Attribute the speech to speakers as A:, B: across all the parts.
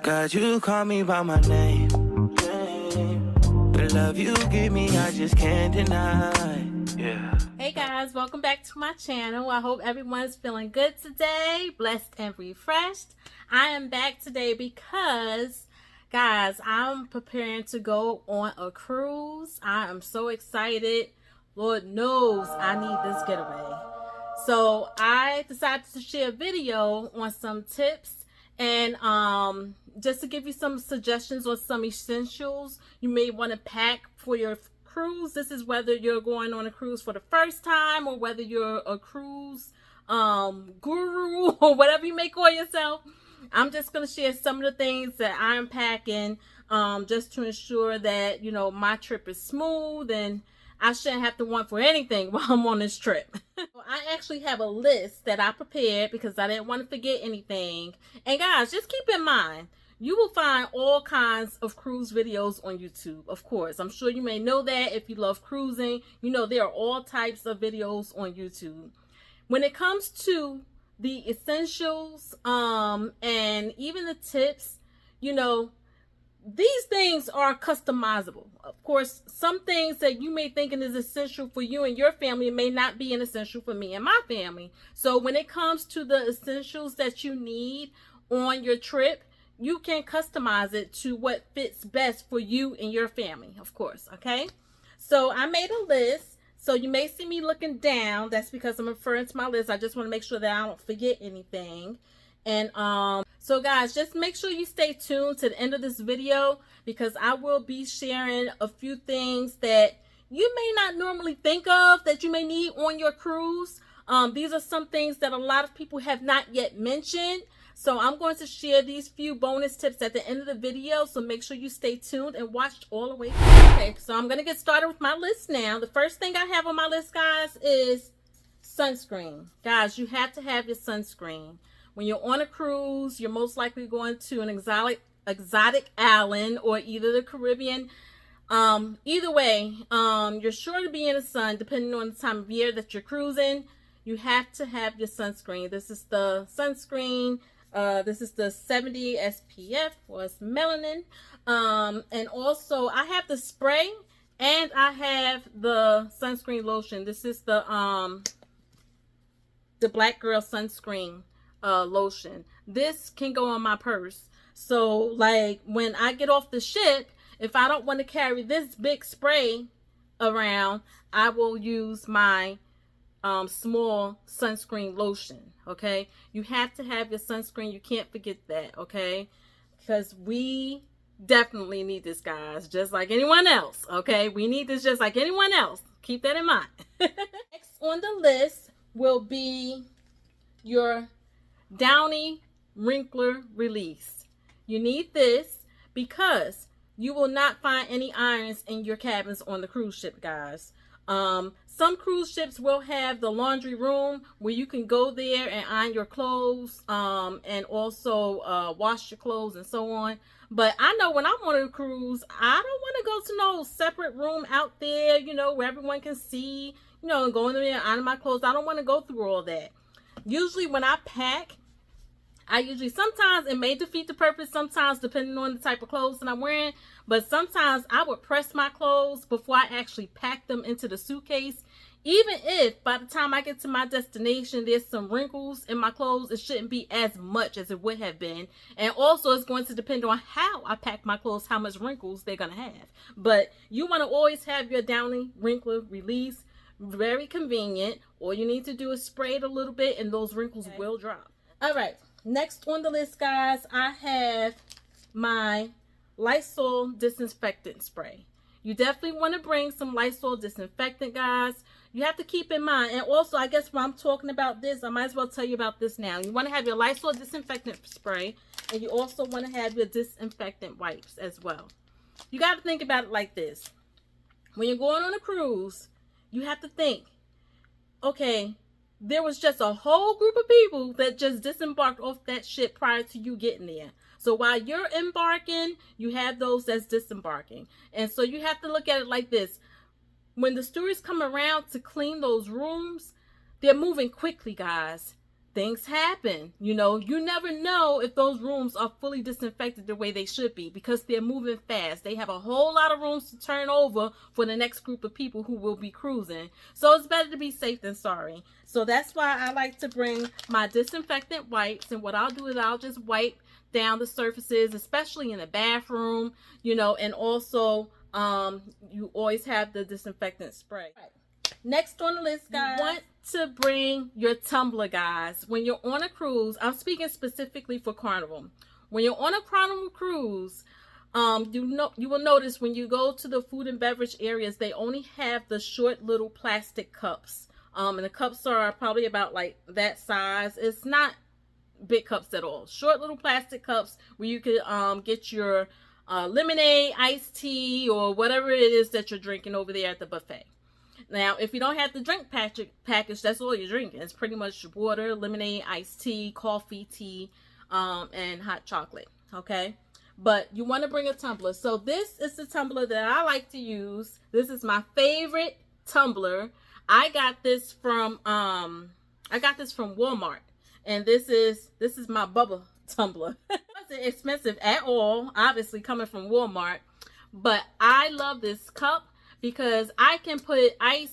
A: God, you call me by my name. The love you give me, I just can't deny. Yeah.
B: Hey guys, welcome back to my channel. I hope everyone's feeling good today, blessed and refreshed. I am back today because, guys, I'm preparing to go on a cruise. I am so excited. Lord knows I need this getaway. So I decided to share a video on some tips and just to give you some suggestions on some essentials you may want to pack for your cruise. This is whether you're going on a cruise for the first time or whether you're a cruise guru or whatever you may call yourself. I'm just going to share some of the things that I'm packing just to ensure that, you know, my trip is smooth and I shouldn't have to want for anything while I'm on this trip. I actually have a list that I prepared because I didn't want to forget anything. And guys, just keep in mind, you will find all kinds of cruise videos on YouTube, of course. I'm sure you may know that if you love cruising. You know there are all types of videos on YouTube. When it comes to the essentials and even the tips, you know, these things are customizable. Of course, some things that you may think is essential for you and your family may not be an essential for me and my family. So when it comes to the essentials that you need on your trip, you can customize it to what fits best for you and your family, of course, okay? So I made a list. So you may see me looking down. That's because I'm referring to my list. I just want to make sure that I don't forget anything. And so guys, just make sure you stay tuned to the end of this video because I will be sharing a few things that you may not normally think of that you may need on your cruise. These are some things that a lot of people have not yet mentioned. So I'm going to share these few bonus tips at the end of the video. So make sure you stay tuned and watch all the way through. Okay, so I'm going to get started with my list now. The first thing I have on my list, guys, is sunscreen. Guys, you have to have your sunscreen. When you're on a cruise, you're most likely going to an exotic island or either the Caribbean. Either way, you're sure to be in the sun depending on the time of year that you're cruising. You have to have your sunscreen. This is the sunscreen. This is the 70 SPF, or it's melanin. And also I have the spray and I have the sunscreen lotion. This is the Black Girl sunscreen lotion. This can go on my purse. So like when I get off the ship, if I don't want to carry this big spray around, I will use my small sunscreen lotion. Okay, you have to have your sunscreen. You can't forget that, okay, because we definitely need this, guys, just like anyone else. Okay, we need this just like anyone else. Keep that in mind. Next on the list will be your Downy wrinkler release. You need this because you will not find any irons in your cabins on the cruise ship, guys. Some cruise ships will have the laundry room where you can go there and iron your clothes and also wash your clothes and so on. But I know when I'm on a cruise, I don't want to go to no separate room out there, you know, where everyone can see, you know, and go in there and iron my clothes. I don't want to go through all that. Usually when I pack, sometimes it may defeat the purpose, sometimes depending on the type of clothes that I'm wearing, but sometimes I would press my clothes before I actually pack them into the suitcase. Even if by the time I get to my destination, there's some wrinkles in my clothes, it shouldn't be as much as it would have been. And also it's going to depend on how I pack my clothes, how much wrinkles they're going to have. But you want to always have your Downy wrinkler release. Very convenient. All you need to do is spray it a little bit and those wrinkles will drop. All right. Next on the list, guys, I have my Lysol disinfectant spray. You definitely want to bring some Lysol disinfectant, guys. You have to keep in mind, and also, I guess when I'm talking about this, I might as well tell you about this now. You want to have your Lysol disinfectant spray, and you also want to have your disinfectant wipes as well. You got to think about it like this. When you're going on a cruise, you have to think, okay, there was just a whole group of people that just disembarked off that ship prior to you getting there. So while you're embarking, you have those that's disembarking. And so you have to look at it like this. When the stewards come around to clean those rooms, they're moving quickly, guys. things happen. You know, you never know if those rooms are fully disinfected the way they should be because they're moving fast. They have a whole lot of rooms to turn over for the next group of people who will be cruising. So it's better to be safe than sorry. So that's why I like to bring my disinfectant wipes. And what I'll do is I'll just wipe down the surfaces, especially in the bathroom, you know, and also you always have the disinfectant spray. Next on the list, guys, you want to bring your tumbler, guys. When you're on a cruise, I'm speaking specifically for Carnival. When you're on a Carnival cruise, you will notice when you go to the food and beverage areas, they only have the short little plastic cups. And the cups are probably about like that size. It's not big cups at all. Short little plastic cups where you could get your lemonade, iced tea, or whatever it is that you're drinking over there at the buffet. Now, if you don't have the drink package, that's all you're drinking. It's pretty much water, lemonade, iced tea, coffee, tea, and hot chocolate, okay? But you want to bring a tumbler. So this is the tumbler that I like to use. This is my favorite tumbler. I got this from Walmart. And this is my bubble tumbler. It wasn't expensive at all, obviously coming from Walmart. But I love this cup because I can put ice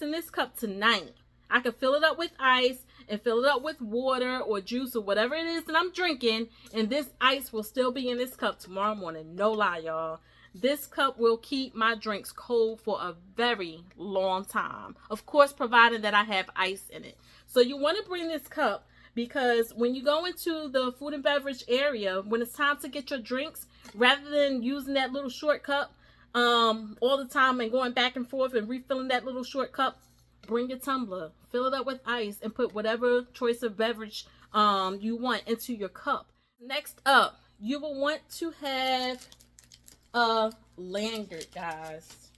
B: in this cup tonight. I can fill it up with ice and fill it up with water or juice or whatever it is that I'm drinking. And this ice will still be in this cup tomorrow morning. No lie, y'all. This cup will keep my drinks cold for a very long time. Of course, provided that I have ice in it. So you want to bring this cup because when you go into the food and beverage area, when it's time to get your drinks, rather than using that little short cup all the time and going back and forth and refilling that little short cup, bring your tumbler, fill it up with ice, and put whatever choice of beverage you want into your cup. Next up, you will want to have a lanyard, guys.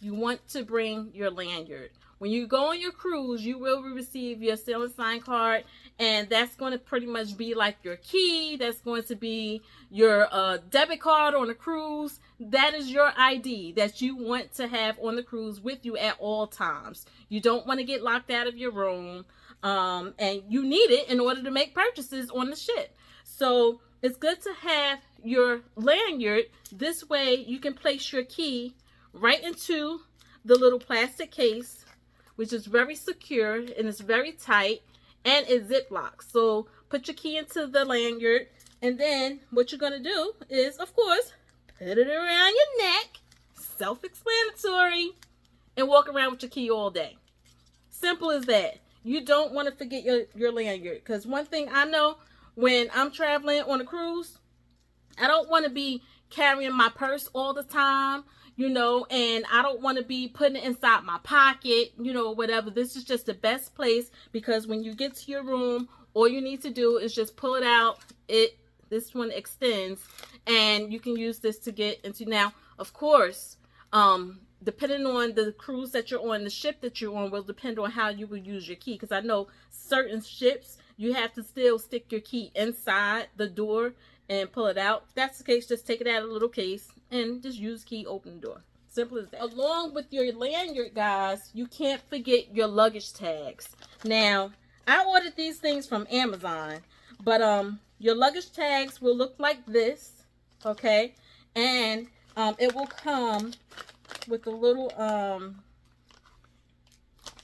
B: You want to bring your lanyard. When you go on your cruise, you will receive your sailing sign card, and that's going to pretty much be like your key. That's going to be your debit card on a cruise. That is your ID that you want to have on the cruise with you at all times. You don't want to get locked out of your room, and you need it in order to make purchases on the ship. So it's good to have your lanyard. This way you can place your key right into the little plastic case, which is very secure and it's very tight and it's Ziplock. So put your key into the lanyard, and then what you're going to do is, of course, put it around your neck, self-explanatory, and walk around with your key all day. Simple as that. You don't want to forget your lanyard, because one thing I know when I'm traveling on a cruise, I don't want to be carrying my purse all the time, you know, and I don't want to be putting it inside my pocket, you know, whatever. This is just the best place, because when you get to your room, all you need to do is just pull it out. This one extends, and you can use this to get into. Now, of course, depending on the cruise that you're on, the ship that you're on will depend on how you will use your key, because I know certain ships, you have to still stick your key inside the door and pull it out. If that's the case, just take it out of the little case and just use key, open the door. Simple as that. Along with your lanyard, guys, you can't forget your luggage tags. Now, I ordered these things from Amazon, but your luggage tags will look like this, okay? And it will come with a little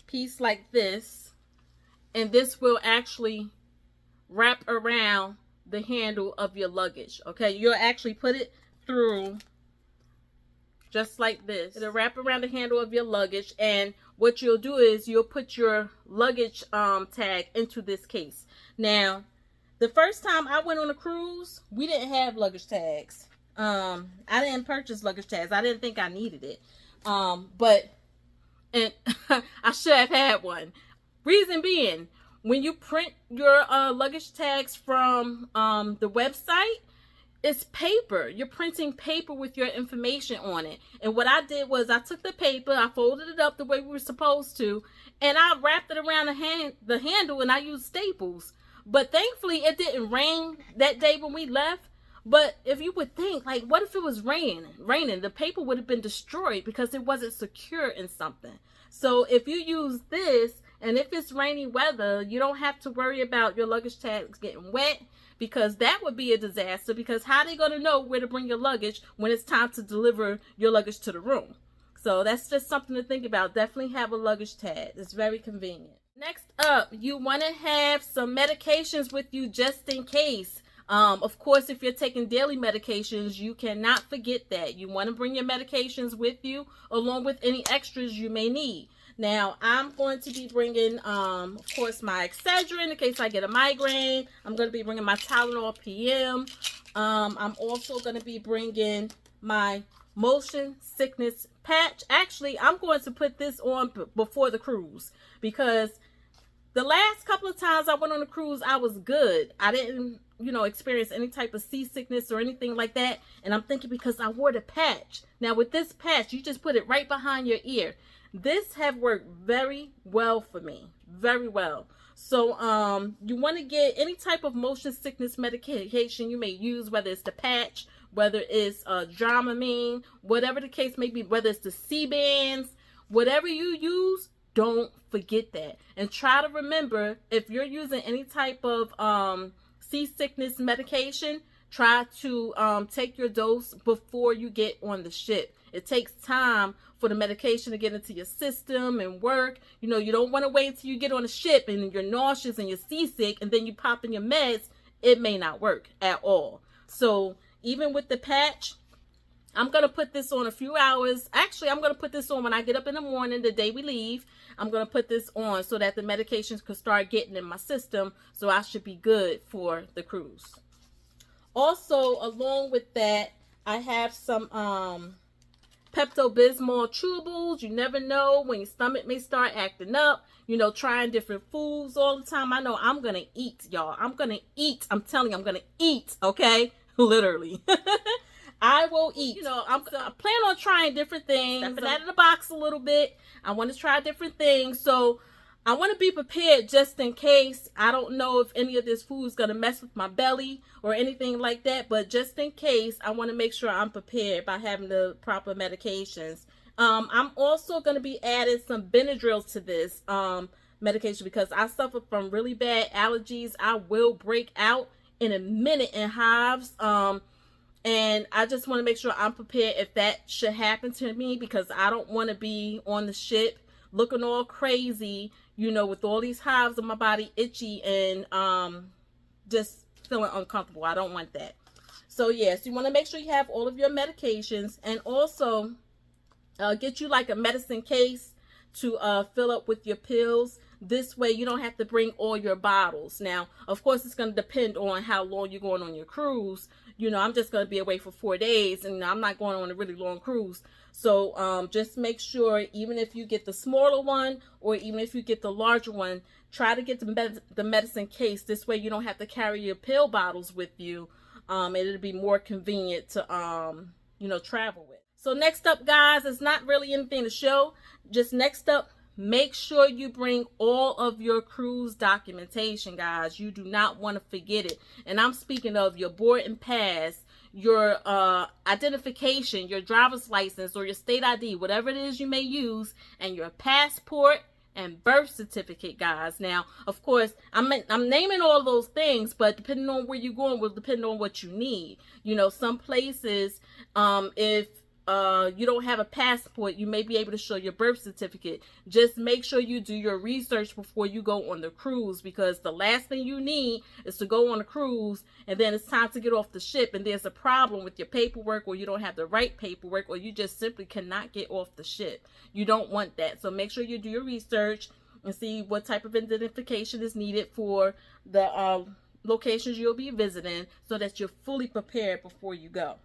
B: piece like this, and this will actually wrap around the handle of your luggage, okay? You'll actually put it through just like this. It'll wrap around the handle of your luggage, and what you'll do is you'll put your luggage tag into this case. Now, the first time I went on a cruise, we didn't have luggage tags. I didn't purchase luggage tags. I didn't think I needed it. But I should have had one. Reason being, when you print your luggage tags from the website, it's paper. You're printing paper with your information on it. And what I did was I took the paper, I folded it up the way we were supposed to, and I wrapped it around the handle, and I used staples. But thankfully, it didn't rain that day when we left. But if you would think, like, what if it was raining? The paper would have been destroyed because it wasn't secure in something. So if you use this And if it's rainy weather, you don't have to worry about your luggage tags getting wet, because that would be a disaster, because how are they going to know where to bring your luggage when it's time to deliver your luggage to the room? So that's just something to think about. Definitely have a luggage tag. It's very convenient. Next up, you want to have some medications with you just in case. Of course, if you're taking daily medications, you cannot forget that. You want to bring your medications with you along with any extras you may need. Now, I'm going to be bringing, of course, my Excedrin in case I get a migraine. I'm going to be bringing my Tylenol PM. I'm also going to be bringing my motion sickness patch. Actually, I'm going to put this on before the cruise, because the last couple of times I went on a cruise, I was good. I didn't, experience any type of seasickness or anything like that. And I'm thinking because I wore the patch. Now, with this patch, you just put it right behind your ear. This have worked very well for me, very well. So you want to get any type of motion sickness medication you may use, whether it's the patch, whether it's Dramamine, whatever the case may be, whether it's the C-bands, whatever you use, don't forget that. And try to remember, if you're using any type of seasickness medication, try to take your dose before you get on the ship. It takes time for the medication to get into your system and work. You don't want to wait until you get on a ship and you're nauseous and you're seasick and then you pop in your meds. It may not work at all. So even with the patch, I'm going to put this on a few hours. Actually, I'm going to put this on when I get up in the morning, the day we leave. I'm going to put this on so that the medications could start getting in my system. So I should be good for the cruise. Also, along with that, I have some Pepto-Bismol chewables. You never know when your stomach may start acting up. Trying different foods all the time. I know I'm going to eat, y'all. I'm going to eat. I'm telling you, I'm going to eat, okay? Literally. I will eat. I plan on trying different things. Stepping out of the box a little bit. I want to try different things. So I want to be prepared just in case. I don't know if any of this food is going to mess with my belly or anything like that. But just in case, I want to make sure I'm prepared by having the proper medications. I'm also going to be adding some Benadryl to this medication because I suffer from really bad allergies. I will break out in a minute in hives. And I just want to make sure I'm prepared if that should happen to me, because I don't want to be on the ship looking all crazy, with all these hives on my body, itchy, and just feeling uncomfortable. I don't want that. So yes, you want to make sure you have all of your medications, and also get you like a medicine case to fill up with your pills. This way you don't have to bring all your bottles. Now, of course, it's going to depend on how long you're going on your cruise. I'm just going to be away for 4 days, and I'm not going on a really long cruise. So just make sure, even if you get the smaller one or even if you get the larger one, try to get the medicine case. This way you don't have to carry your pill bottles with you. And it'll be more convenient to, travel with. So next up, guys, it's not really anything to show. Just next up, make sure you bring all of your cruise documentation, guys. You do not want to forget it. And I'm speaking of your boarding pass, your identification, your driver's license or your state ID, whatever it is you may use, and your passport and birth certificate, guys. Now, of course, I'm naming all those things, but depending on where you're going will depend on what you need. Some places, if you don't have a passport, you may be able to show your birth certificate. Just make sure you do your research before you go on the cruise, because the last thing you need is to go on a cruise and then it's time to get off the ship and there's a problem with your paperwork, or you don't have the right paperwork, or you just simply cannot get off the ship. You don't want that. So make sure you do your research and see what type of identification is needed for the locations you'll be visiting, so that you're fully prepared before you go.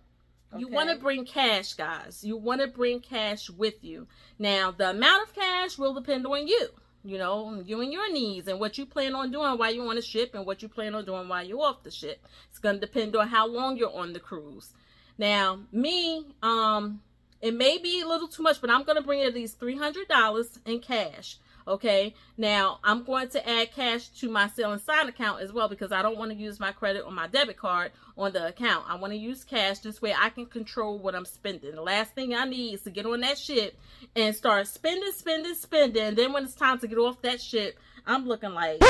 B: Okay. You want to bring cash, guys. You want to bring cash with you. Now, the amount of cash will depend on you. You and your needs and what you plan on doing while you're on the ship and what you plan on doing while you're off the ship. It's going to depend on how long you're on the cruise. Now, me, it may be a little too much, but I'm going to bring at least $300 in cash. Okay, now I'm going to add cash to my Sale and Sign account as well, because I don't want to use my credit or my debit card on the account. I want to use cash. This way I can control what I'm spending. The last thing I need is to get on that ship and start spending. And then when it's time to get off that ship, I'm looking like,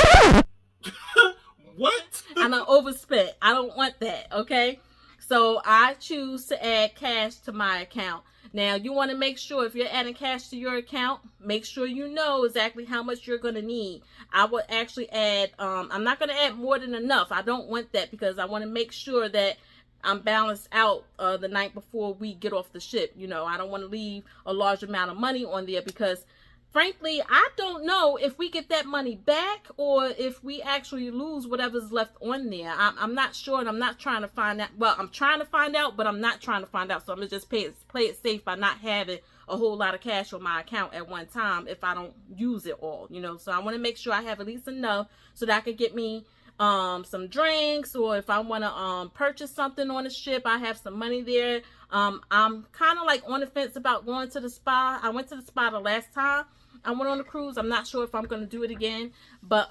C: what?
B: I'm overspent. I don't want that. Okay, so I choose to add cash to my account. Now, you want to make sure if you're adding cash to your account, make sure you know exactly how much you're going to need. I would actually add, I'm not going to add more than enough. I don't want that, because I want to make sure that I'm balanced out the night before we get off the ship. You know, I don't want to leave a large amount of money on there, because frankly, I don't know if we get that money back or if we actually lose whatever's left on there. I'm not sure, and I'm not trying to find out. Well, I'm trying to find out, but I'm not trying to find out. So I'm going to just play it safe by not having a whole lot of cash on my account at one time if I don't use it all, you know. So I want to make sure I have at least enough so that I can get me some drinks, or if I want to purchase something on the ship, I have some money there. I'm kind of like on the fence about going to the spa. I went to the spa the last time I went on a cruise. I'm not sure if I'm going to do it again, but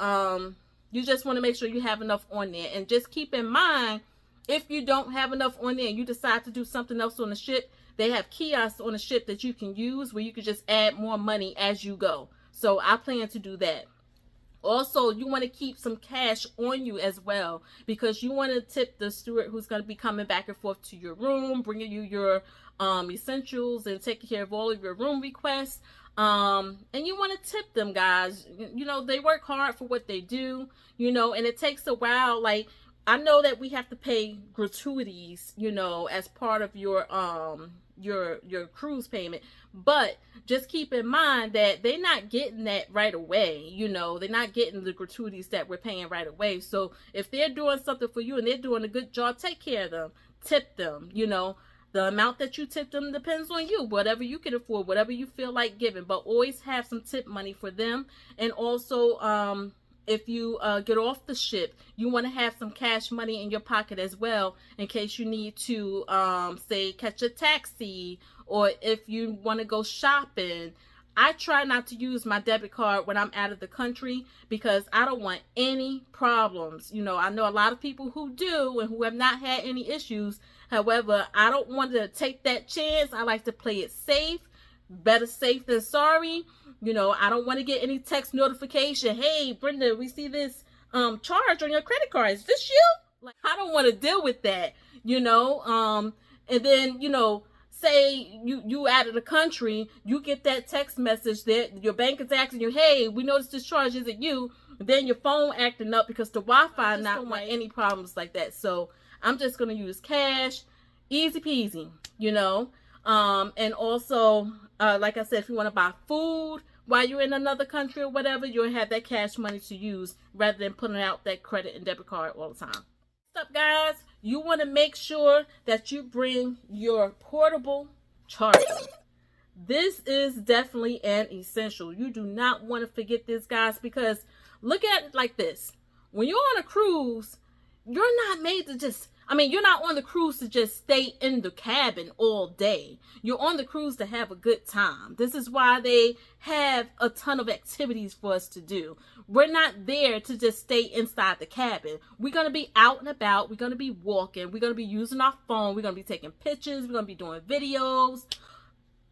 B: you just want to make sure you have enough on there. And just keep in mind, if you don't have enough on there and you decide to do something else on the ship, they have kiosks on the ship that you can use where you can just add more money as you go. So I plan to do that. Also, you want to keep some cash on you as well, because you want to tip the steward who's going to be coming back and forth to your room, bringing you your essentials and taking care of all of your room requests. And you want to tip them, guys. You know, they work hard for what they do, you know, and it takes a while. Like, I know that we have to pay gratuities, you know, as part of your cruise payment, but just keep in mind that they're not getting that right away. You know, they're not getting the gratuities that we're paying right away. So if they're doing something for you and they're doing a good job, take care of them, tip them. You know, the amount that you tip them depends on you, whatever you can afford, whatever you feel like giving, but always have some tip money for them. And also, if you get off the ship, you want to have some cash money in your pocket as well, in case you need to, say, catch a taxi, or if you want to go shopping. I try not to use my debit card when I'm out of the country, because I don't want any problems. You know, I know a lot of people who do and who have not had any issues. However, I don't want to take that chance. I like to play it safe. Better safe than sorry. You know, I don't want to get any text notification. Hey, Brenda, we see this charge on your credit card. Is this you? Like, I don't want to deal with that, you know. And then, you know, say you out of the country, you get that text message that your bank is asking you, hey, we noticed this charge, is it you? Then your phone acting up because the Wi-Fi not want any problems like that. So I'm just going to use cash, easy peasy, you know. And also, like I said, if you want to buy food while you're in another country or whatever, you'll have that cash money to use rather than putting out that credit and debit card all the time. Next up, guys, you want to make sure that you bring your portable charger. This is definitely an essential. You do not want to forget this, guys, because look at it like this. When you're on a cruise, you're not made to just, you're not on the cruise to just stay in the cabin all day. You're on the cruise to have a good time. This is why they have a ton of activities for us to do. We're not there to just stay inside the cabin. We're going to be out and about. We're going to be walking. We're going to be using our phone. We're going to be taking pictures. We're going to be doing videos.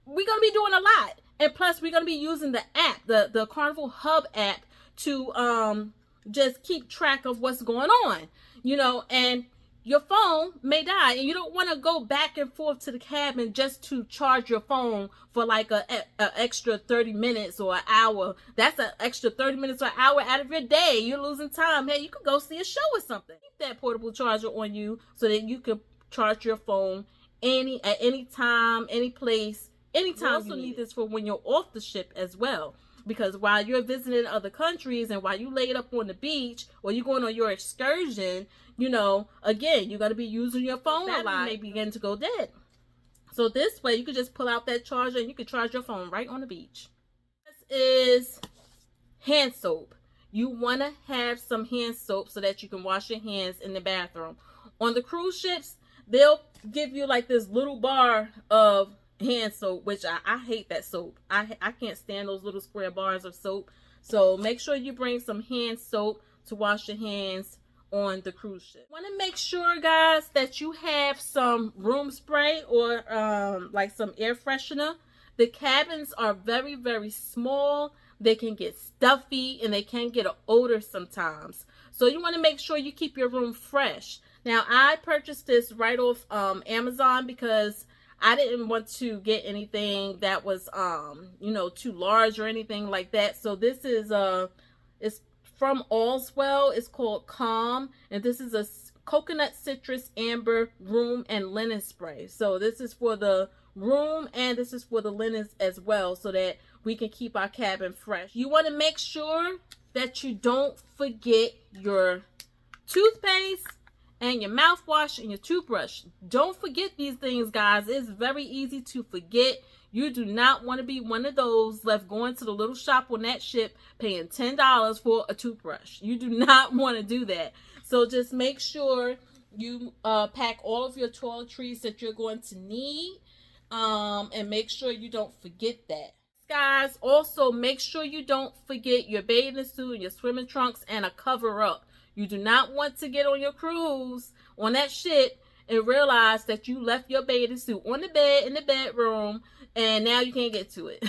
B: We're going to be doing a lot. And plus, we're going to be using the app, the Carnival Hub app, to just keep track of what's going on, you know, and your phone may die, and you don't want to go back and forth to the cabin just to charge your phone for like a extra 30 minutes or an hour. That's an extra 30 minutes or an hour out of your day. You're losing time. Hey, you could go see a show or something. Keep that portable charger on you so that you can charge your phone at any time, any place, anytime. You also need this for when you're off the ship as well. Because while you're visiting other countries and while you laid up on the beach or you're going on your excursion, you know, again, you're going to be using your phone a lot. May begin to go dead. So this way, you can just pull out that charger and you can charge your phone right on the beach. This is hand soap. You want to have some hand soap so that you can wash your hands in the bathroom. On the cruise ships, they'll give you like this little bar of hand soap, which I hate that soap. I can't stand those little square bars of soap. So make sure you bring some hand soap to wash your hands on the cruise ship. Want to make sure, guys, that you have some room spray or like some air freshener. The cabins are very, very small. They can get stuffy and they can get an odor sometimes. So you want to make sure you keep your room fresh. Now, I purchased this right off Amazon because I didn't want to get anything that was, you know, too large or anything like that. So this is it's from Allswell. It's called Calm, and this is a coconut citrus amber room and linen spray. So this is for the room and this is for the linens as well, so that we can keep our cabin fresh. You want to make sure that you don't forget your toothpaste and your mouthwash and your toothbrush. Don't forget these things, guys. It's very easy to forget. You do not want to be one of those left going to the little shop on that ship paying $10 for a toothbrush. You do not want to do that. So just make sure you pack all of your toiletries that you're going to need, and make sure you don't forget that. Guys, also make sure you don't forget your bathing suit and your swimming trunks and a cover up. You do not want to get on your cruise on that ship and realize that you left your bathing suit on the bed in the bedroom and now you can't get to it.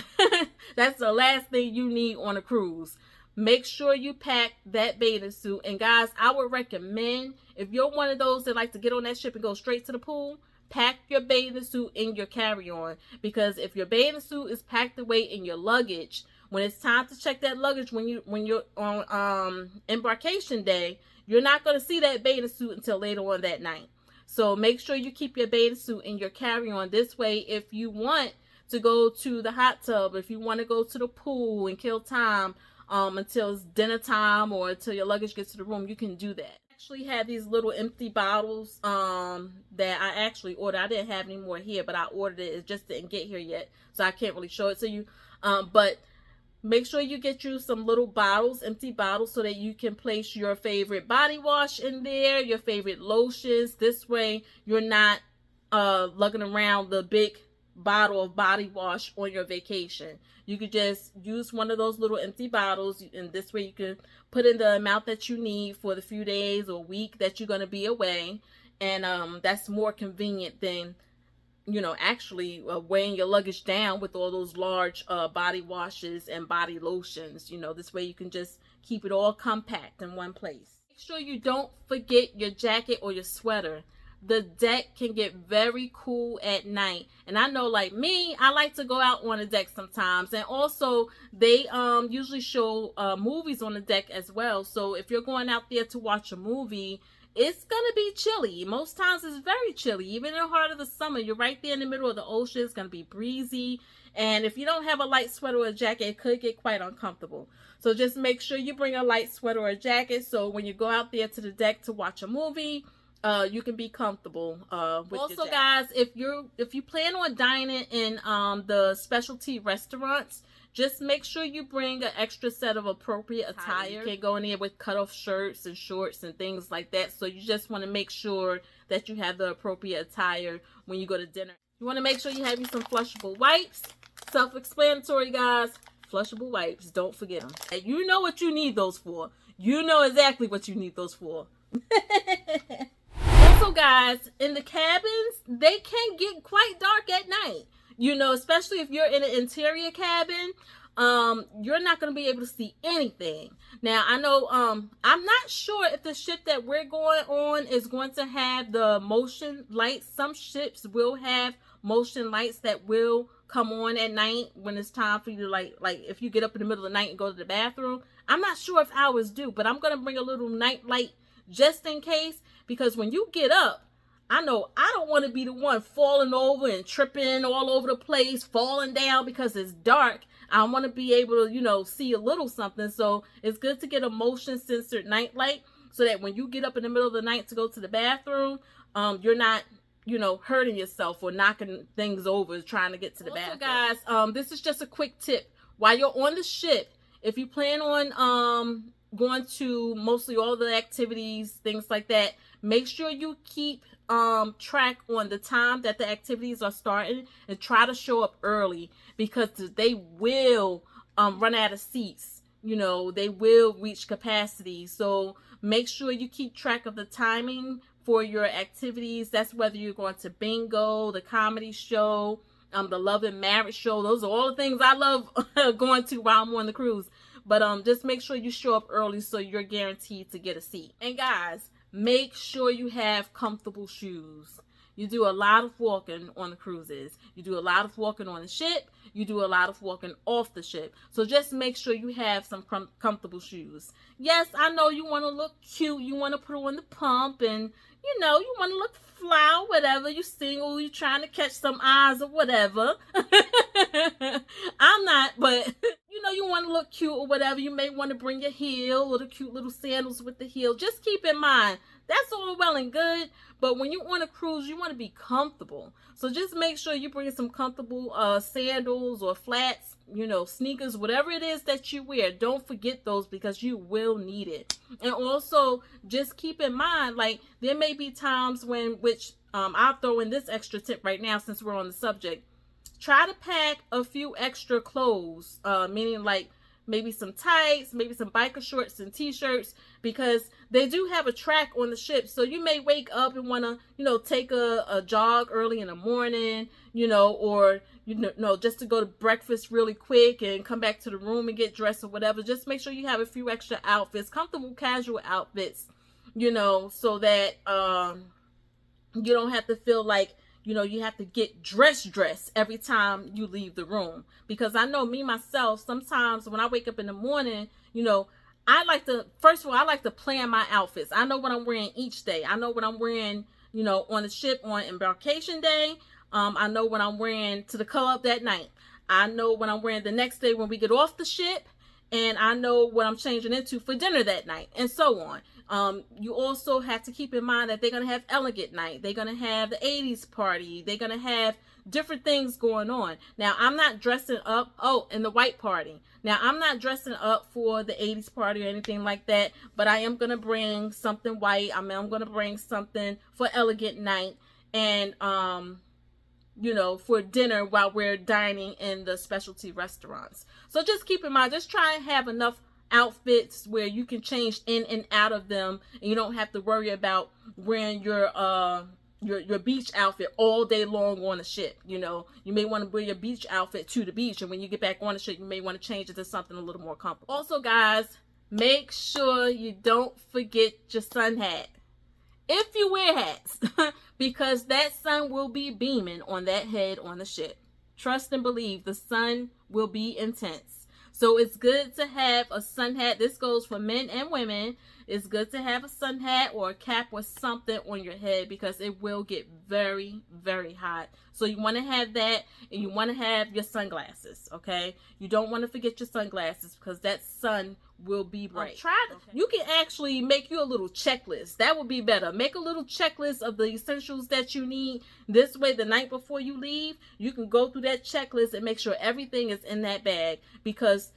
B: That's the last thing you need on a cruise. Make sure you pack that bathing suit. And guys, I would recommend, if you're one of those that like to get on that ship and go straight to the pool, pack your bathing suit in your carry-on. Because if your bathing suit is packed away in your luggage, when it's time to check that luggage when you're on embarkation day, you're not going to see that bathing suit until later on that night. So make sure you keep your bathing suit in your carry-on. This way, if you want to go to the hot tub, if you want to go to the pool and kill time until it's dinner time or until your luggage gets to the room, you can do that. I actually had these little empty bottles that I actually ordered. I didn't have any more here, but I ordered it. It just didn't get here yet, so I can't really show it to you. But make sure you get you some little bottles, empty bottles, so that you can place your favorite body wash in there, your favorite lotions. This way, you're not lugging around the big bottle of body wash on your vacation. You could just use one of those little empty bottles, and this way you can put in the amount that you need for the few days or week that you're going to be away. And that's more convenient than, you know, actually weighing your luggage down with all those large body washes and body lotions. You know, this way you can just keep it all compact in one place. Make sure you don't forget your jacket or your sweater. The deck can get very cool at night. And I know, like me, I like to go out on the deck sometimes. And also, they usually show movies on the deck as well. So if you're going out there to watch a movie, it's going to be chilly. Most times it's very chilly. Even in the heart of the summer, you're right there in the middle of the ocean. It's going to be breezy. And if you don't have a light sweater or a jacket, it could get quite uncomfortable. So just make sure you bring a light sweater or a jacket, so when you go out there to the deck to watch a movie, you can be comfortable with also, guys, if you plan on dining in the specialty restaurants, just make sure you bring an extra set of appropriate attire. You can't go in there with cut-off shirts and shorts and things like that. So you just want to make sure that you have the appropriate attire when you go to dinner. You want to make sure you have you some flushable wipes. Self-explanatory, guys. Flushable wipes. Don't forget them. And you know what you need those for. You know exactly what you need those for. Also, guys, in the cabins, they can get quite dark at night. You know, especially if you're in an interior cabin, you're not going to be able to see anything. Now, I know, I'm not sure if the ship that we're going on is going to have the motion lights. Some ships will have motion lights that will come on at night when it's time for you to, like if you get up in the middle of the night and go to the bathroom. I'm not sure if ours do, but I'm going to bring a little night light just in case, because when you get up, I know I don't want to be the one falling over and tripping all over the place, falling down because it's dark. I want to be able to, you know, see a little something. So it's good to get a motion censored night light so that when you get up in the middle of the night to go to the bathroom, you're not, you know, hurting yourself or knocking things over trying to get to the bathroom. Guys, this is just a quick tip. While you're on the ship, if you plan on going to mostly all the activities, things like that, make sure you keep track on the time that the activities are starting, and try to show up early, because they will run out of seats. You know, they will reach capacity. So make sure you keep track of the timing for your activities. That's whether you're going to bingo, the comedy show, the love and marriage show. Those are all the things I love going to while I'm on the cruise. But just make sure you show up early so you're guaranteed to get a seat. And guys, make sure you have comfortable shoes. You do a lot of walking on the cruises. You do a lot of walking on the ship. You do a lot of walking off the ship. So just make sure you have some comfortable shoes. Yes, I know you want to look cute. You want to put on the pump, and you know, you want to look fly, whatever. You single, you trying to catch some eyes or whatever. I'm not, but you know, you want to look cute or whatever. You may want to bring your heel or the cute little sandals with the heel. Just keep in mind, that's all well and good, but when you're on a cruise, you want to be comfortable. So just make sure you bring some comfortable sandals or flats, you know, sneakers, whatever it is that you wear. Don't forget those, because you will need it. And also, just keep in mind, like, there may be times when, I'll throw in this extra tip right now since we're on the subject. Try to pack a few extra clothes, meaning like maybe some tights, maybe some biker shorts and t-shirts, because they do have a track on the ship. So you may wake up and want to, you know, take a jog early in the morning, you know, or, you know, just to go to breakfast really quick and come back to the room and get dressed or whatever. Just make sure you have a few extra outfits, comfortable casual outfits, you know, so that you don't have to feel like, you know, you have to get dressed every time you leave the room. Because I know me, myself, sometimes when I wake up in the morning, you know, first of all, I like to plan my outfits. I know what I'm wearing each day. I know what I'm wearing, you know, on the ship on embarkation day. I know what I'm wearing to the club that night. I know what I'm wearing the next day when we get off the ship. And I know what I'm changing into for dinner that night, and so on. You also have to keep in mind that they're going to have elegant night. They're going to have the 80s party. They're going to have different things going on. Now, I'm not dressing up. Oh, and the white party. Now, I'm not dressing up for the 80s party or anything like that, but I am going to bring something white. I'm going to bring something for elegant night. And, you know, for dinner while we're dining in the specialty restaurants. So just keep in mind, just try and have enough outfits where you can change in and out of them, and you don't have to worry about wearing your beach outfit all day long on a ship. You know, you may want to wear your beach outfit to the beach, and when you get back on the ship, you may want to change it to something a little more comfortable. Also, guys, make sure you don't forget your sun hat. If you wear hats, because that sun will be beaming on that head on the ship. Trust and believe, the sun will be intense. So it's good to have a sun hat. This goes for men and women. It's good to have a sun hat or a cap or something on your head, because it will get very, very hot. So you want to have that, and you want to have your sunglasses, okay? You don't want to forget your sunglasses, because that sun will be bright. You can actually make you a little checklist. That would be better. Make a little checklist of the essentials that you need. This way, the night before you leave, you can go through that checklist and make sure everything is in that bag, because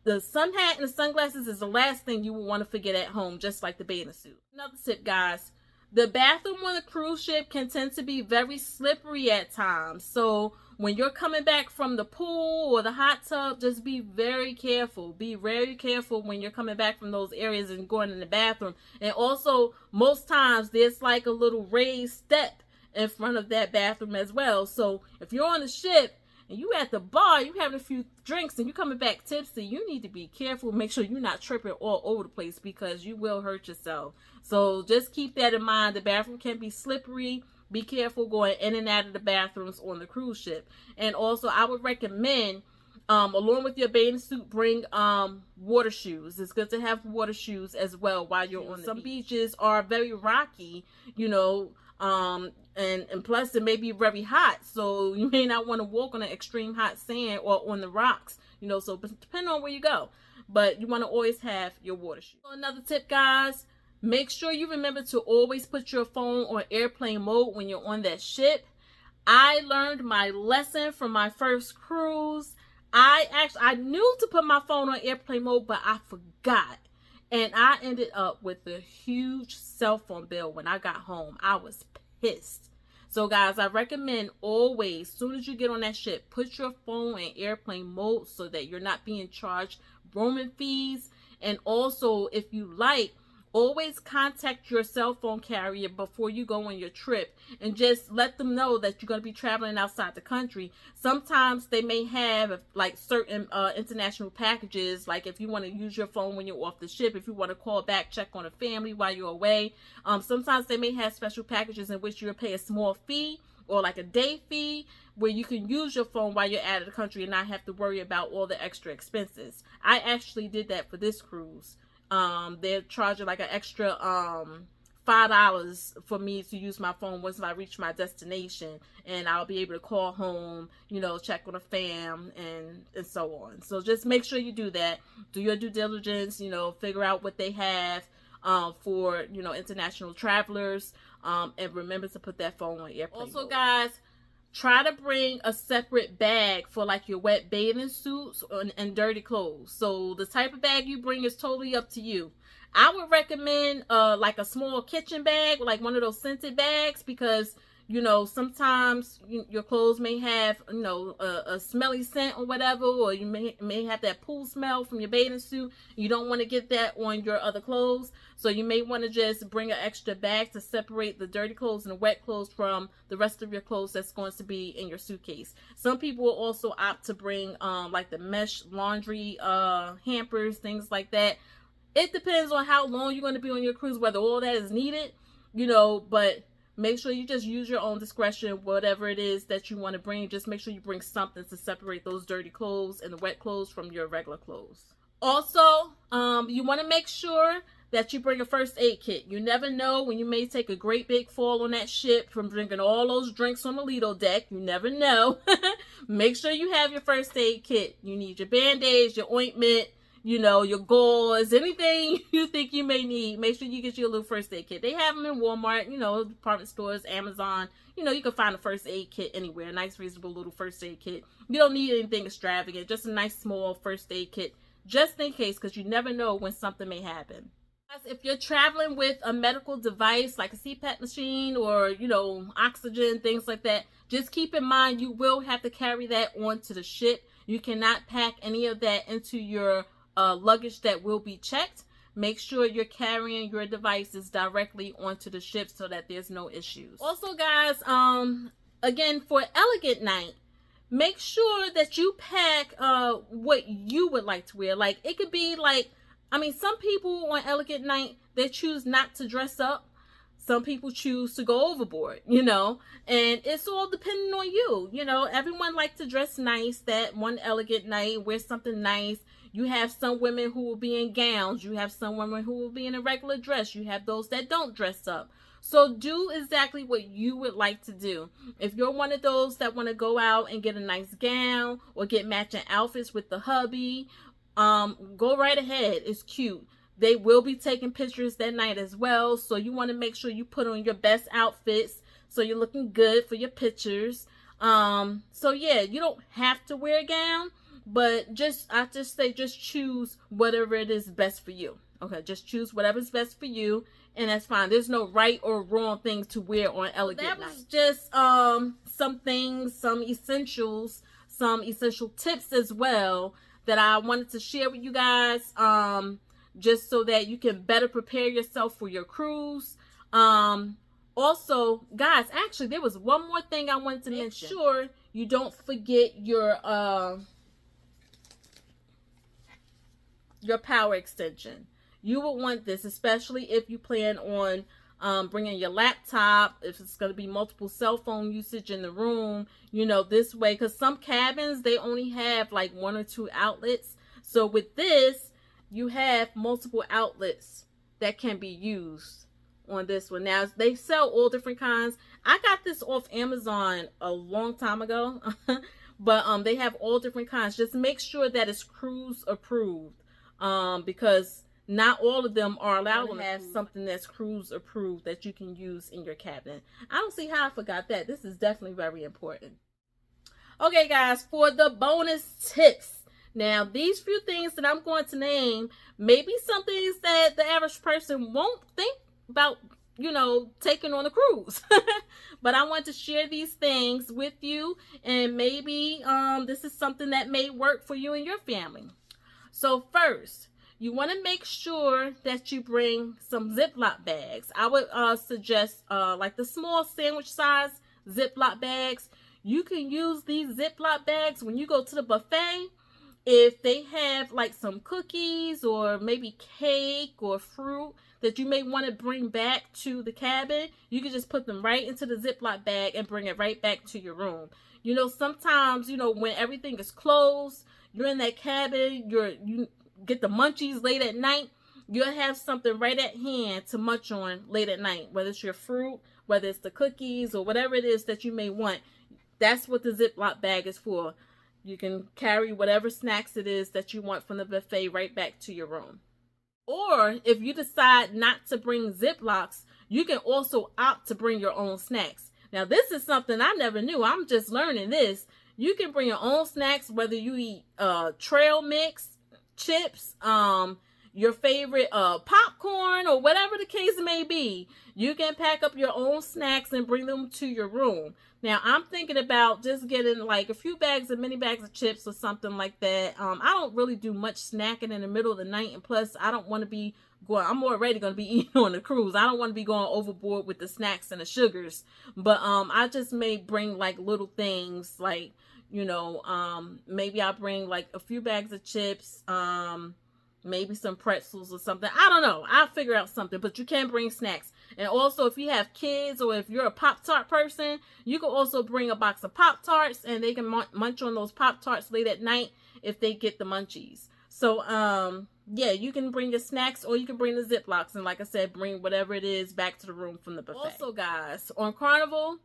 B: the sun hat and the sunglasses is the last thing you will want to forget at home, just like the bathing suit. Another tip, guys. The bathroom on a cruise ship can tend to be very slippery at times. So when you're coming back from the pool or the hot tub, just be very careful. Be very careful when you're coming back from those areas and going in the bathroom. And also, most times, there's like a little raised step in front of that bathroom as well. So if you're on the ship and you at the bar, you having a few drinks and you coming back tipsy, you need to be careful. Make sure you're not tripping all over the place, because you will hurt yourself. So just keep that in mind. The bathroom can be slippery. Be careful going in and out of the bathrooms on the cruise ship. And also, I would recommend, along with your bathing suit, bring water shoes. It's good to have water shoes as well while you're on the beach. Some beaches are very rocky, you know, and plus it may be very hot, so you may not want to walk on the extreme hot sand or on the rocks, you know, so depending on where you go, but you want to always have your water shoes. So another tip, guys, make sure you remember to always put your phone on airplane mode when you're on that ship. I learned my lesson from my first cruise. I knew to put my phone on airplane mode, but I forgot. And I ended up with a huge cell phone bill when I got home. I was pissed. So guys, I recommend always, as soon as you get on that ship, put your phone in airplane mode so that you're not being charged roaming fees. And also, if you like, always contact your cell phone carrier before you go on your trip and just let them know that you're going to be traveling outside the country. Sometimes they may have like certain international packages, like if you want to use your phone when you're off the ship, if you want to call back, check on a family while you're away. Sometimes they may have special packages in which you'll pay a small fee or like a day fee where you can use your phone while you're out of the country and not have to worry about all the extra expenses. I actually did that for this cruise. They're charging like an extra $5 for me to use my phone once I reach my destination, and I'll be able to call home, you know, check on a fam and so on. So just make sure you do that. Do your due diligence, you know, figure out what they have for, you know, international travelers, and remember to put that phone on airplane mode. Also, guys, try to bring a separate bag for like your wet bathing suits and dirty clothes. So the type of bag you bring is totally up to you. I would recommend like a small kitchen bag, like one of those scented bags, because you know sometimes your clothes may have, you know, a smelly scent or whatever, or you may have that pool smell from your bathing suit. You don't want to get that on your other clothes, so you may want to just bring an extra bag to separate the dirty clothes and the wet clothes from the rest of your clothes that's going to be in your suitcase. Some people will also opt to bring like the mesh laundry hampers, things like that. It depends on how long you're going to be on your cruise, whether all that is needed, you know, but make sure you just use your own discretion, whatever it is that you want to bring. Just make sure you bring something to separate those dirty clothes and the wet clothes from your regular clothes. Also, you want to make sure that you bring a first aid kit. You never know when you may take a great big fall on that ship from drinking all those drinks on the Lido deck. You never know. Make sure you have your first aid kit. You need your band-aids, your ointment, you know, your gauze, anything you think you may need. Make sure you get your little first aid kit. They have them in Walmart, you know, department stores, Amazon. You know, you can find a first aid kit anywhere. A nice, reasonable little first aid kit. You don't need anything extravagant. Just a nice, small first aid kit. Just in case, because you never know when something may happen. If you're traveling with a medical device like a CPAP machine or, you know, oxygen, things like that, just keep in mind you will have to carry that onto the ship. You cannot pack any of that into your luggage that will be checked. Make sure you're carrying your devices directly onto the ship so that there's no issues. Also, guys, again, for elegant night, make sure that you pack what you would like to wear. Like, it could be like, I mean, some people on elegant night, they choose not to dress up. Some people choose to go overboard, you know, and it's all depending on you. You know, everyone likes to dress nice that one elegant night, wear something nice. You have some women who will be in gowns. You have some women who will be in a regular dress. You have those that don't dress up. So do exactly what you would like to do. If you're one of those that want to go out and get a nice gown or get matching outfits with the hubby, go right ahead. It's cute. They will be taking pictures that night as well. So you want to make sure you put on your best outfits so you're looking good for your pictures. So yeah, you don't have to wear a gown, but I just say just choose whatever it is best for you. Okay, just choose whatever's best for you, and that's fine. There's no right or wrong thing to wear on elegant night. That was just some things, some essential tips as well that I wanted to share with you guys, just so that you can better prepare yourself for your cruise. Also, guys, actually, there was one more thing I wanted to mention. Make sure you don't forget your power extension. You will want this, especially if you plan on bringing your laptop, if it's going to be multiple cell phone usage in the room, you know, this way, because some cabins, they only have like 1 or 2 outlets. So with this, you have multiple outlets that can be used on this one. Now, they sell all different kinds. I got this off Amazon a long time ago, but they have all different kinds. Just make sure that it's cruise approved, because not all of them are allowed to have something that's cruise approved that you can use in your cabin. I don't see how I forgot that. This is definitely very important. Okay, guys, for the bonus tips. Now, these few things that I'm going to name may be some things that the average person won't think about, taking on a cruise. But I want to share these things with you, and maybe this is something that may work for you and your family. So first, you want to make sure that you bring some Ziplock bags. I would suggest like the small sandwich size Ziplock bags. You can use these Ziplock bags when you go to the buffet. If they have like some cookies or maybe cake or fruit that you may want to bring back to the cabin, you can just put them right into the Ziploc bag and bring it right back to your room. Sometimes, when everything is closed, you're in that cabin, you get the munchies late at night, you'll have something right at hand to munch on late at night, whether it's your fruit, whether it's the cookies, or whatever it is that you may want. That's what the Ziploc bag is for. You can carry whatever snacks it is that you want from the buffet right back to your room. Or if you decide not to bring Ziplocs, you can also opt to bring your own snacks. Now, this is something I never knew. I'm just learning this. You can bring your own snacks, whether you eat trail mix, chips, your favorite popcorn, or whatever the case may be. You can pack up your own snacks and bring them to your room. Now, I'm thinking about just getting like a few mini bags of chips or something like that. I don't really do much snacking in the middle of the night, and plus I don't want to be I'm already going to be eating on the cruise. I don't want to be going overboard with the snacks and the sugars, but I just may bring like little things like, maybe I'll bring like a few bags of chips, maybe some pretzels or something. I don't know. I'll figure out something, but you can bring snacks. And also, if you have kids or if you're a Pop-Tart person, you can also bring a box of Pop-Tarts, and they can munch on those Pop-Tarts late at night if they get the munchies. So, yeah, you can bring your snacks, or you can bring the Ziplocs, and like I said, bring whatever it is back to the room from the buffet. Also, guys, on Carnival,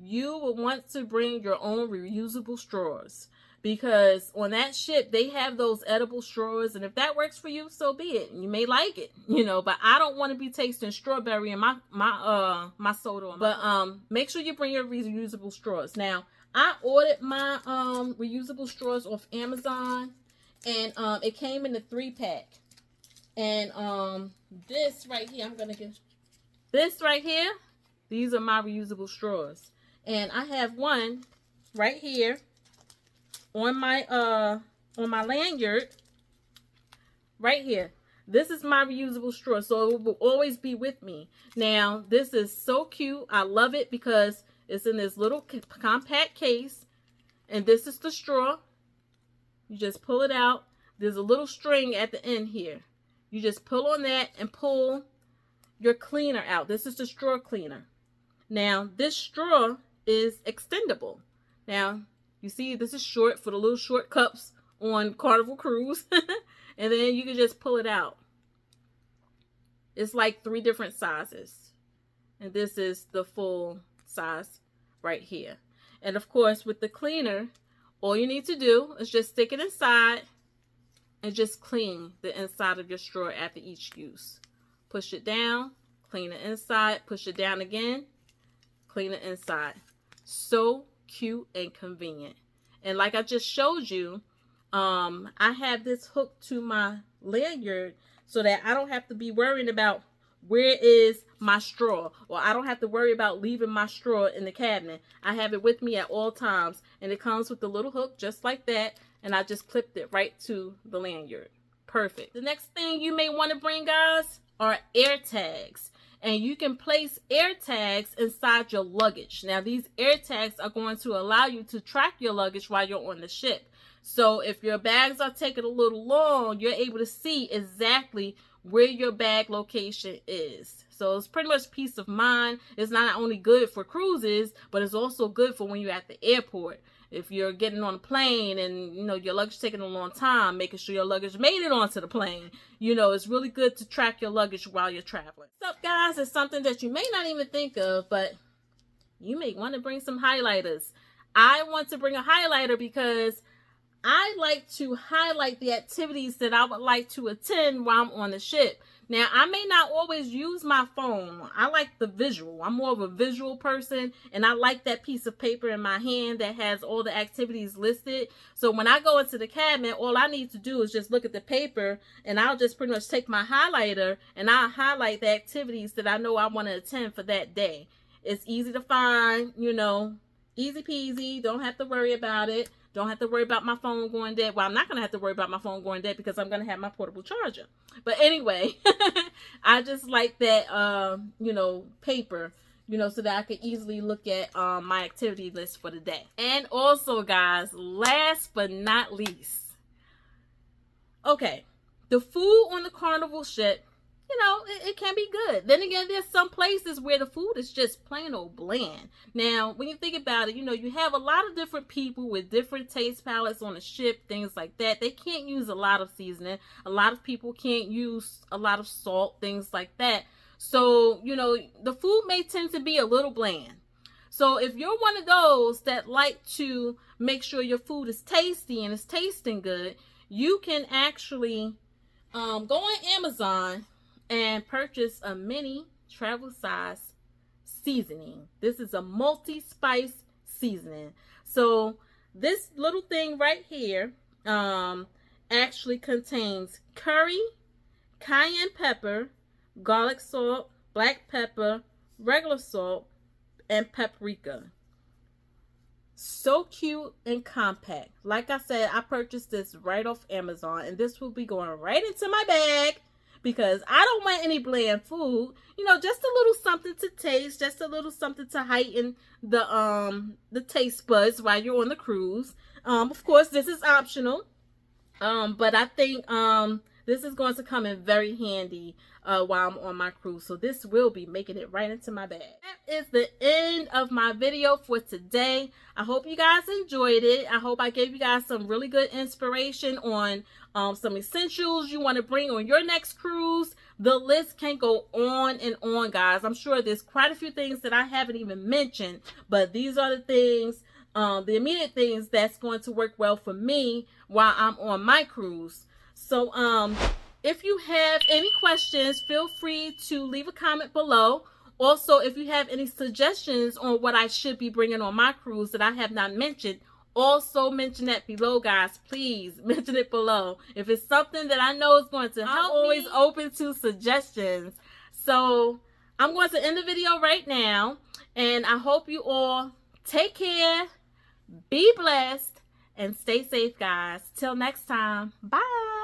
B: you will want to bring your own reusable straws, because on that ship, they have those edible straws, and if that works for you, so be it. You may like it, but I don't want to be tasting strawberry in my soda. But make sure you bring your reusable straws. Now, I ordered my reusable straws off Amazon, and it came in a 3-pack. And this right here, I'm gonna get this right here. These are my reusable straws, and I have one right here on my lanyard right here. This is my reusable straw, so it will always be with me. Now, this is so cute. I love it because it's in this little compact case, and this is the straw. You just pull it out. There's a little string at the end here. You just pull on that and pull your cleaner out. This is the straw cleaner. Now, this straw is extendable. Now, you see, this is short for the little short cups on Carnival Cruise. And then you can just pull it out. It's like 3 different sizes. And this is the full size right here. And of course, with the cleaner, all you need to do is just stick it inside and just clean the inside of your straw after each use. Push it down, clean the inside, push it down again, clean the inside. So cute and convenient. And like I just showed you, I have this hooked to my lanyard so that I don't have to be worrying about where is my straw, or I don't have to worry about leaving my straw in the cabinet. I have it with me at all times, and it comes with the little hook just like that, and I just clipped it right to the lanyard. Perfect. The next thing you may want to bring, guys, are AirTags. And you can place AirTags inside your luggage. Now, these AirTags are going to allow you to track your luggage while you're on the ship. So if your bags are taking a little long, you're able to see exactly where your bag location is. So it's pretty much peace of mind. It's not only good for cruises, but it's also good for when you're at the airport. If you're getting on a plane and, your luggage taking a long time, making sure your luggage made it onto the plane, it's really good to track your luggage while you're traveling. What's up, guys? It's something that you may not even think of, but you may want to bring some highlighters. I want to bring a highlighter because I like to highlight the activities that I would like to attend while I'm on the ship. Now, I may not always use my phone. I like the visual. I'm more of a visual person, and I like that piece of paper in my hand that has all the activities listed. So when I go into the cabinet, all I need to do is just look at the paper, and I'll just pretty much take my highlighter, and I'll highlight the activities that I know I want to attend for that day. It's easy to find, you know, easy peasy. Don't have to worry about it. Don't have to worry about my phone going dead. Well, I'm not going to have to worry about my phone going dead because I'm going to have my portable charger. But anyway, I just like that, you know, paper, you know, so that I can easily look at my activity list for the day. And also, guys, last but not least, okay, the food on the Carnival ship, you know, it can be good. Then again, there's some places where the food is just plain old bland. Now, when you think about it, you know, you have a lot of different people with different taste palettes on the ship, things like that. They can't use a lot of seasoning. A lot of people can't use a lot of salt, things like that. So, you know, the food may tend to be a little bland. So if you're one of those that like to make sure your food is tasty and it's tasting good, you can actually go on Amazon and purchase a mini travel size seasoning. This is a multi-spice seasoning. So this little thing right here actually contains curry, cayenne pepper, garlic salt, black pepper, regular salt, and paprika. So cute and compact. Like I said, I purchased this right off Amazon, and this will be going right into my bag because I don't want any bland food. You know, just a little something to taste, just a little something to heighten the taste buds while you're on the cruise. Of course, this is optional. But I think this is going to come in very handy while I'm on my cruise. So this will be making it right into my bag. That is the end of my video for today. I hope you guys enjoyed it. I hope I gave you guys some really good inspiration on some essentials you want to bring on your next cruise. The list can go on and on, guys. I'm sure there's quite a few things that I haven't even mentioned, but these are the things, the immediate things that's going to work well for me while I'm on my cruise. So if you have any questions, feel free to leave a comment below. Also, if you have any suggestions on what I should be bringing on my cruise that I have not mentioned, also mention that below, guys. Please mention it below. If it's something that I know is going to help, I'm always open to suggestions. So I'm going to end the video right now, and I hope you all take care, be blessed, and stay safe, guys. Till next time, bye.